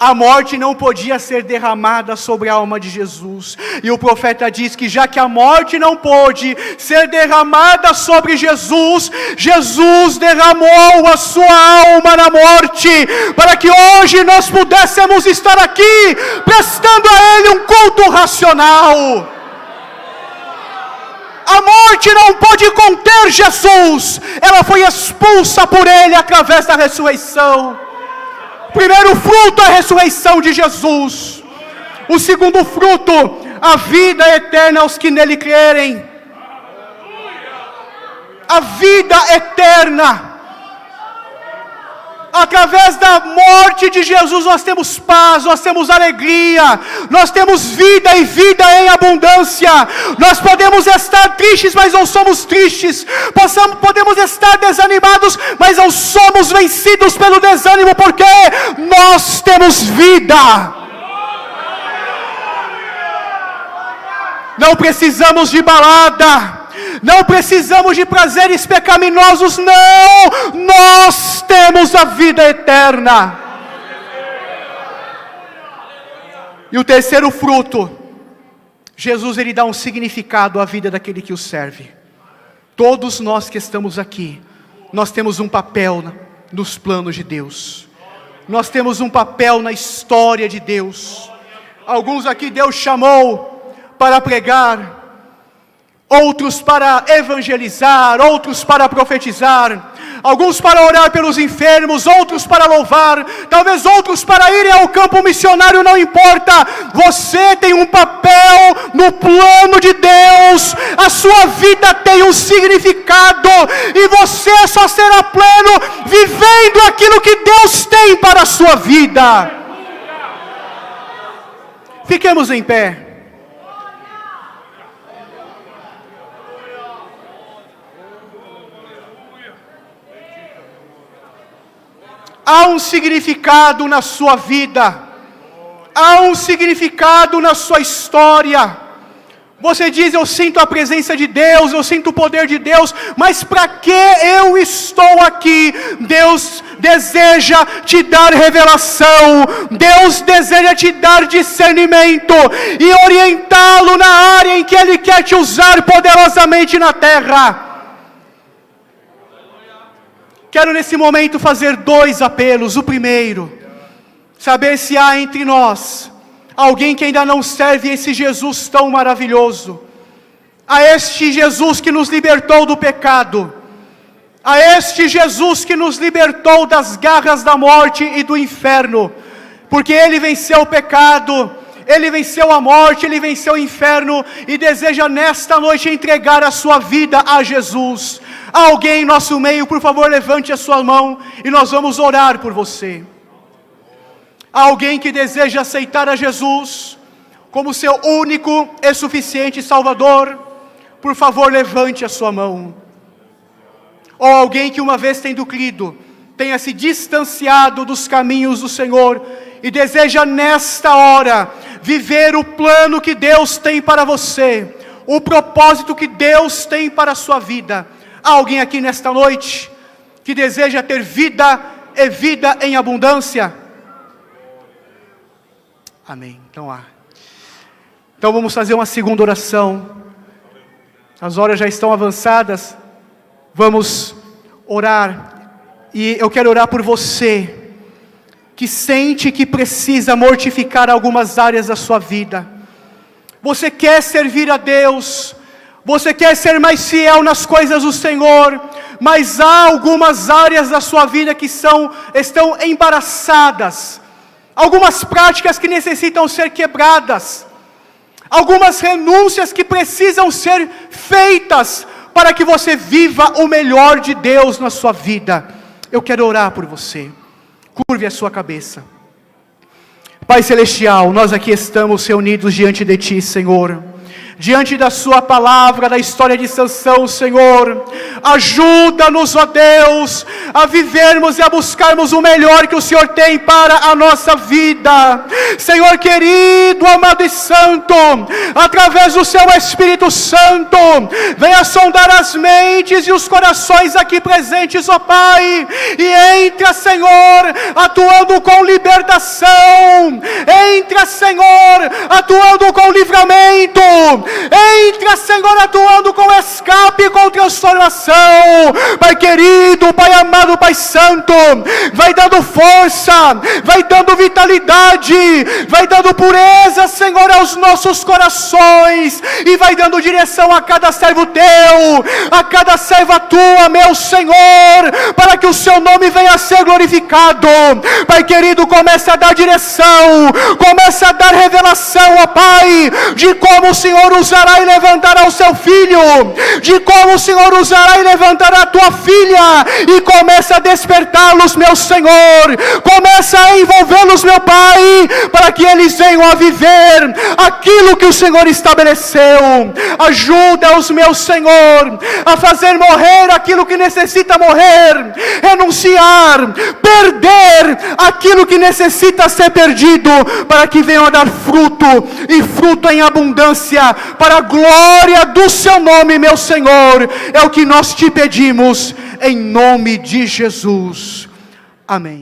A morte não podia ser derramada sobre a alma de Jesus. E o profeta diz que já que a morte não pôde ser derramada sobre Jesus, Jesus derramou a sua alma na morte, para que hoje nós pudéssemos estar aqui, prestando a Ele um culto racional. A morte não pôde conter Jesus, ela foi expulsa por Ele através da ressurreição. Primeiro fruto, a ressurreição de Jesus. O segundo fruto, a vida eterna aos que nele crerem. A vida eterna. Através da morte de Jesus nós temos paz, nós temos alegria, nós temos vida e vida em abundância. Nós podemos estar tristes, mas não somos tristes. Podemos estar desanimados, mas não somos vencidos pelo desânimo, porque nós temos vida. Não precisamos de balada, não precisamos de prazeres pecaminosos, não. Nós temos a vida eterna. E o terceiro fruto, Jesus ele dá um significado à vida daquele que o serve. Todos nós que estamos aqui, nós temos um papel nos planos de Deus. Nós temos um papel na história de Deus. Alguns aqui Deus chamou para pregar, outros para evangelizar, outros para profetizar, alguns para orar pelos enfermos, outros para louvar, talvez outros para irem ao campo missionário, não importa. Você tem um papel no plano de Deus, a sua vida tem um significado, e você só será pleno vivendo aquilo que Deus tem para a sua vida. Fiquemos em pé. Há um significado na sua vida, há um significado na sua história. Você diz: eu sinto a presença de Deus, eu sinto o poder de Deus, mas para que eu estou aqui? Deus deseja te dar revelação, Deus deseja te dar discernimento e orientá-lo na área em que Ele quer te usar poderosamente na terra. Quero nesse momento fazer 2 apelos. O primeiro, saber se há entre nós alguém que ainda não serve esse Jesus tão maravilhoso, a este Jesus que nos libertou do pecado, a este Jesus que nos libertou das garras da morte e do inferno, porque Ele venceu o pecado, Ele venceu a morte, Ele venceu o inferno e deseja nesta noite entregar a sua vida a Jesus. Há alguém em nosso meio? Por favor, levante a sua mão e nós vamos orar por você. Há alguém que deseja aceitar a Jesus como seu único e suficiente Salvador? Por favor, levante a sua mão. Ou alguém que uma vez tendo crido, tenha se distanciado dos caminhos do Senhor e deseja nesta hora viver o plano que Deus tem para você, o propósito que Deus tem para a sua vida. Há alguém aqui nesta noite que deseja ter vida e vida em abundância? Amém. Então vamos fazer uma segunda oração. As horas já estão avançadas. Vamos orar. E eu quero orar por você que sente que precisa mortificar algumas áreas da sua vida. Você quer servir a Deus, você quer ser mais fiel nas coisas do Senhor, mas há algumas áreas da sua vida que estão embaraçadas, algumas práticas que necessitam ser quebradas, algumas renúncias que precisam ser feitas para que você viva o melhor de Deus na sua vida. Eu quero orar por você. Curve a sua cabeça. Pai Celestial, nós aqui estamos reunidos diante de Ti, Senhor, diante da Sua palavra, da história de Sansão, Senhor. Ajuda-nos, ó Deus, a vivermos e a buscarmos o melhor que o Senhor tem para a nossa vida. Senhor querido, amado e santo, através do Seu Espírito Santo, venha sondar as mentes e os corações aqui presentes, ó Pai, e entra, Senhor, atuando com libertação, entra, Senhor, atuando com livramento, entra, Senhor, atuando com escape e com transformação. Pai querido, Pai amado, Pai santo, vai dando força, vai dando vitalidade, vai dando pureza, Senhor, aos nossos corações, e vai dando direção a cada servo Teu, a cada serva Tua, meu Senhor, para que o Seu nome venha a ser glorificado. Pai querido, começa a dar direção, começa a dar revelação, ó Pai, de como o Senhor usará e levantará o Seu filho, de como o Senhor usará e levantará a Tua filha, e começa a despertá-los, meu Senhor, começa a envolvê-los, meu Pai, para que eles venham a viver aquilo que o Senhor estabeleceu. Ajuda-os, meu Senhor, a fazer morrer aquilo que necessita morrer, renunciar, perder aquilo que necessita ser perdido, para que venham a dar fruto, e fruto em abundância, para a glória do Seu nome, meu Senhor. É o que nós Te pedimos, em nome de Jesus. Amém.